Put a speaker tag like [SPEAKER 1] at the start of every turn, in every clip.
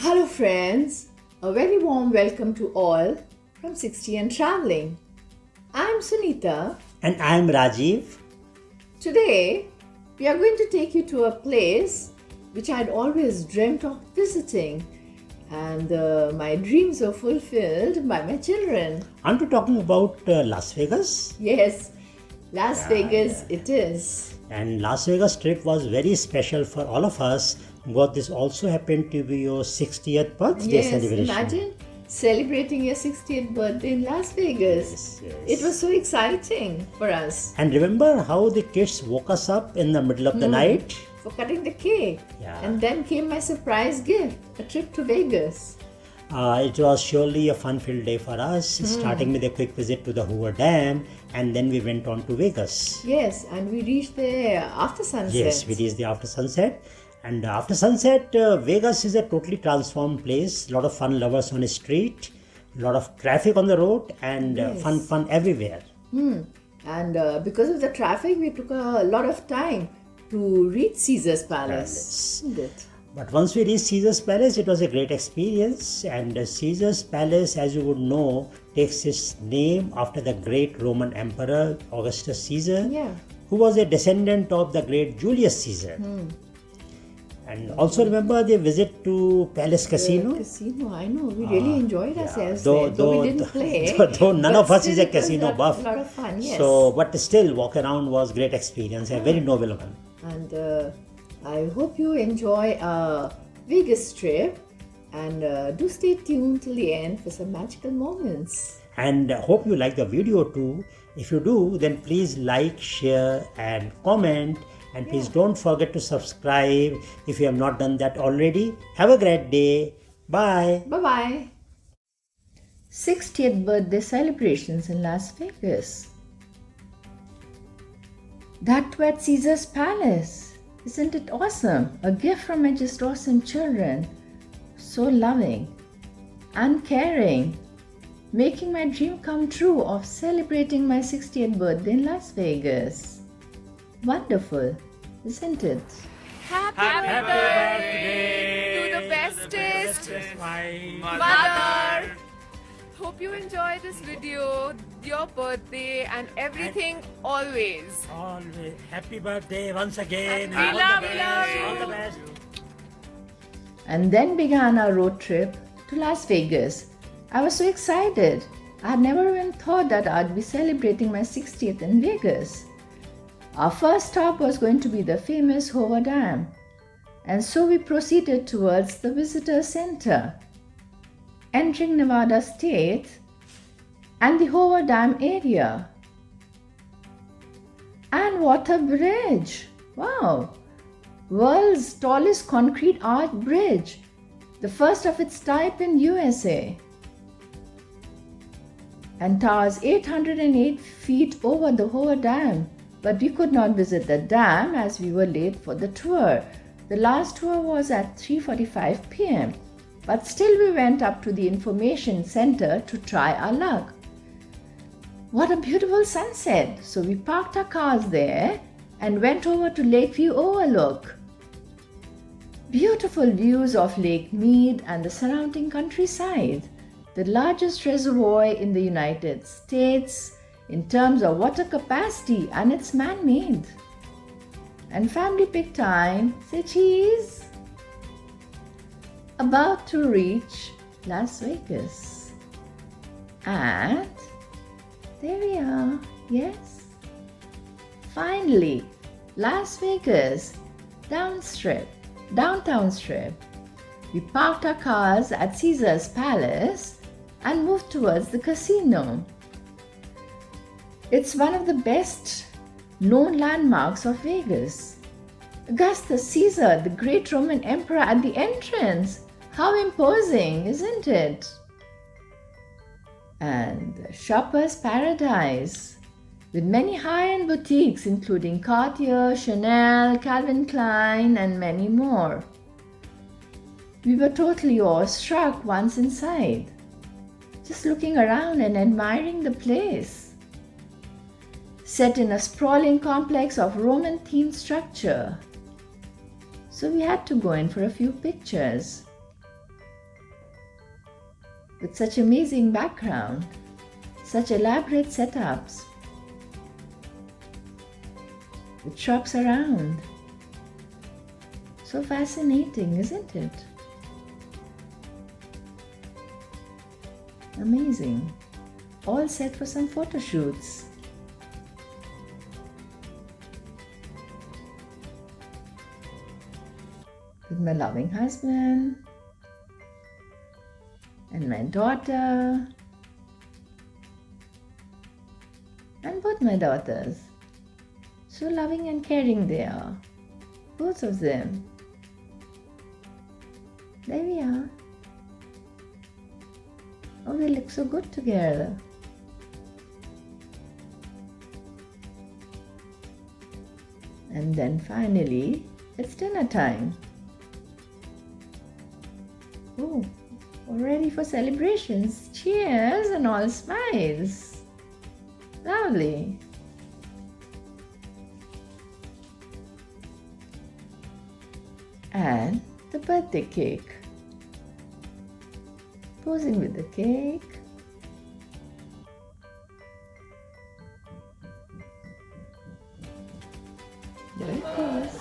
[SPEAKER 1] Hello friends, a very warm welcome to all from 60 and Traveling. I'm Sunita.
[SPEAKER 2] And I'm Rajiv.
[SPEAKER 1] Today, we are going to take you to a place which I'd always dreamt of visiting, and my dreams were fulfilled by my children.
[SPEAKER 2] Aren't we talking about Las Vegas?
[SPEAKER 1] Yes, Las Vegas it is.
[SPEAKER 2] And Las Vegas trip was very special for all of us because this also happened to be your 60th birthday
[SPEAKER 1] Yes,
[SPEAKER 2] celebration.
[SPEAKER 1] imagine celebrating your 60th birthday in Las Vegas.
[SPEAKER 2] Yes.
[SPEAKER 1] It was so exciting for us.
[SPEAKER 2] And remember how the kids woke us up in the middle of the night?
[SPEAKER 1] For cutting the cake.
[SPEAKER 2] Yeah.
[SPEAKER 1] And then came my surprise gift, a trip to Vegas.
[SPEAKER 2] It was surely a fun-filled day for us, starting with a quick visit to the Hoover Dam, and then we went on to Vegas.
[SPEAKER 1] Yes, and we reached there after sunset.
[SPEAKER 2] Yes, we reached the after sunset. And after sunset, Vegas is a totally transformed place. A lot of fun lovers on the street, a lot of traffic on the road, and fun everywhere.
[SPEAKER 1] And because of the traffic, we took a lot of time to reach Caesar's Palace. Isn't it?
[SPEAKER 2] But once we reached Caesar's Palace, it was a great experience. And Caesar's Palace, as you would know, takes its name after the great Roman Emperor Augustus Caesar, who was a descendant of the great Julius Caesar. And also remember the visit to Palace Casino?
[SPEAKER 1] Casino, I know. We really enjoyed ourselves
[SPEAKER 2] Though
[SPEAKER 1] we didn't play.
[SPEAKER 2] Though none
[SPEAKER 1] but
[SPEAKER 2] of us is
[SPEAKER 1] still
[SPEAKER 2] a casino
[SPEAKER 1] it was
[SPEAKER 2] buff.
[SPEAKER 1] A lot of fun, yes.
[SPEAKER 2] So, but still, walk around was great experience, a very noble one.
[SPEAKER 1] And I hope you enjoy our Vegas trip, and do stay tuned till the end for some magical moments.
[SPEAKER 2] And hope you like the video too. If you do, then please like, share and comment. And please don't forget to subscribe if you have not done that already. Have a great day. Bye.
[SPEAKER 1] Bye-bye. 60th birthday celebrations in Las Vegas. That too at Caesar's Palace. Isn't it awesome? A gift from my just awesome children. So loving and caring. Making my dream come true of celebrating my 60th birthday in Las Vegas. Wonderful, isn't it?
[SPEAKER 3] Happy birthday to the bestest mother. Hope you enjoy this video, your birthday and everything always.
[SPEAKER 2] Always happy birthday once again.
[SPEAKER 3] We love you.
[SPEAKER 2] All the best.
[SPEAKER 1] And then began our road trip to Las Vegas. I was so excited. I had never even thought that I'd be celebrating my 60th in Vegas. Our first stop was going to be the famous Hoover Dam, and so we proceeded towards the visitor center, entering Nevada State and the Hoover Dam area. And what a bridge! Wow! World's tallest concrete arch bridge, the first of its type in USA, and towers 808 feet over the Hoover Dam. But we could not visit the dam as we were late for the tour. The last tour was at 3:45 p.m. But still we went up to the information center to try our luck. What a beautiful sunset! So we parked our cars there and went over to Lakeview Overlook. Beautiful views of Lake Mead and the surrounding countryside. The largest reservoir in the United States in terms of water capacity, and it's man-made. And family pick time, say cheese. About to reach Las Vegas. And there we are, yes. Finally, Las Vegas, downtown strip. We parked our cars at Caesar's Palace and moved towards the casino. It's one of the best known landmarks of Vegas. Augustus Caesar, the great Roman emperor at the entrance. How imposing, isn't it? And the shopper's paradise with many high-end boutiques including Cartier, Chanel, Calvin Klein and many more. We were totally awestruck once inside, just looking around and admiring the place. Set in a sprawling complex of Roman-themed structure. So we had to go in for a few pictures. with such amazing background, such elaborate setups, with shops around. So fascinating, isn't it? Amazing. All set for some photo shoots. With my loving husband and my daughter and both my daughters. So loving and caring they are, both of them. There we are. Oh, they look so good together. And then finally, it's dinner time. Oh, all ready for celebrations. Cheers and all smiles. Lovely. And the birthday cake. Posing with the cake. There it goes.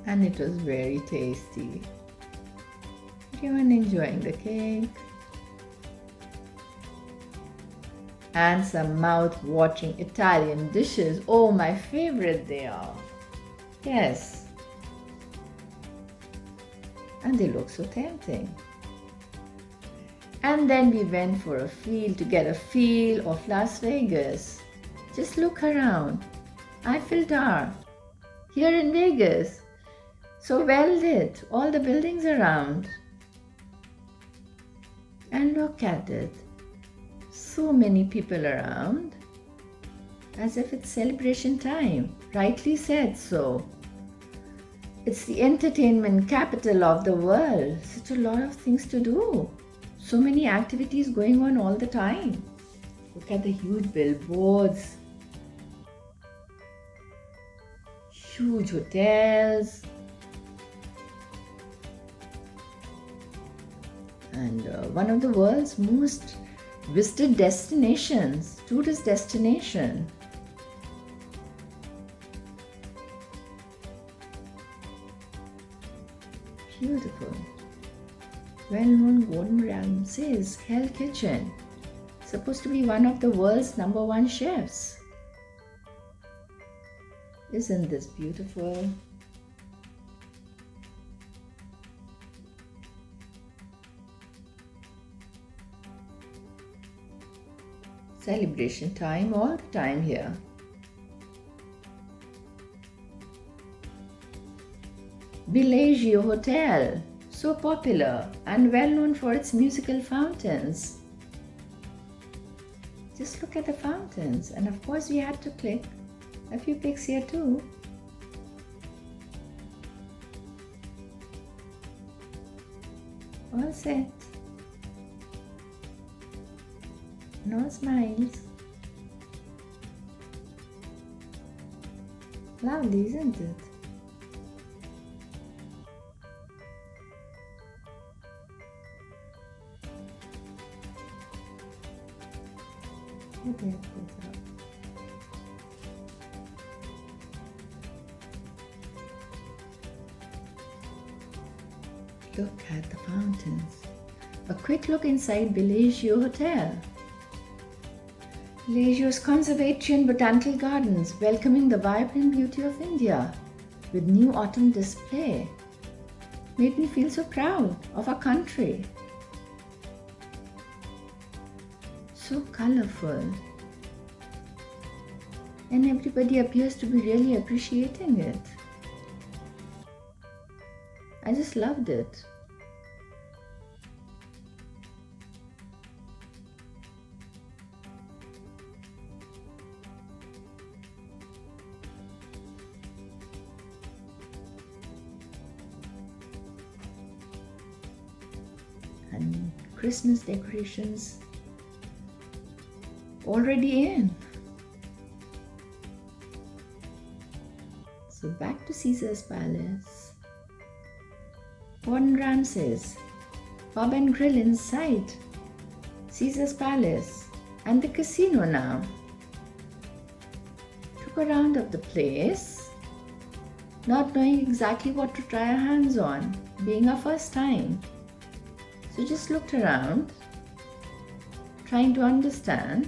[SPEAKER 1] And it was very tasty. Everyone enjoying the cake. And some mouth-watering Italian dishes. Oh, my favorite they are. Yes. And they look so tempting. And then we went for a feel to get a feel of Las Vegas. Just look around. Eiffel Tower. Here in Vegas. So well lit. All the buildings around. And look at it. So many people around, as if it's celebration time. Rightly said so. It's the entertainment capital of the world. Such a lot of things to do. So many activities going on all the time. Look at the huge billboards, huge hotels, and one of the world's most visited destinations, tourist destination. Beautiful. Well-known Gordon Ramsay's Hell Kitchen. Supposed to be one of the world's #1 chefs. Isn't this beautiful? Celebration time all the time here. Bellagio Hotel, so popular and well known for its musical fountains. Just look at the fountains, and of course we had to click a few pics here too. All set. And all smiles. Lovely, isn't it? Okay, look at the fountains. A quick look inside Bellagio Hotel. Bellagio's Conservatory and Botanical Gardens welcoming the vibrant beauty of India with new autumn display. Made me feel so proud of our country. So colorful. And everybody appears to be really appreciating it. I just loved it. And Christmas decorations already in. So back to Caesar's palace. Gordon Ramsay's pub and grill inside Caesar's palace and the casino now. Took a round of the place, not knowing exactly what to try our hands on, being our first time. So just looked around, trying to understand.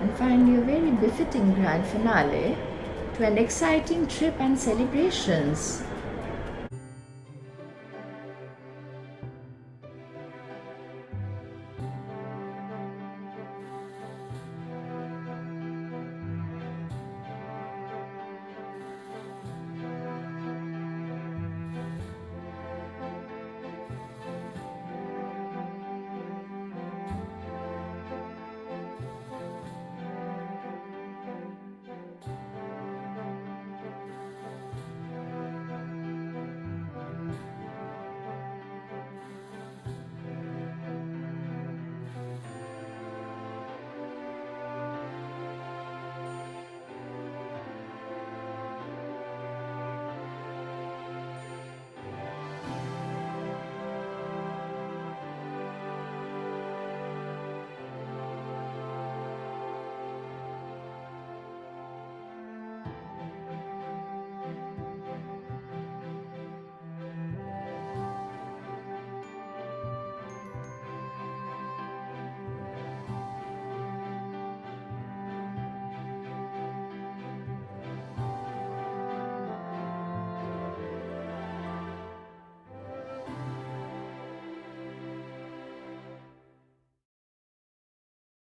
[SPEAKER 1] And finally a very befitting grand finale to an exciting trip and celebrations.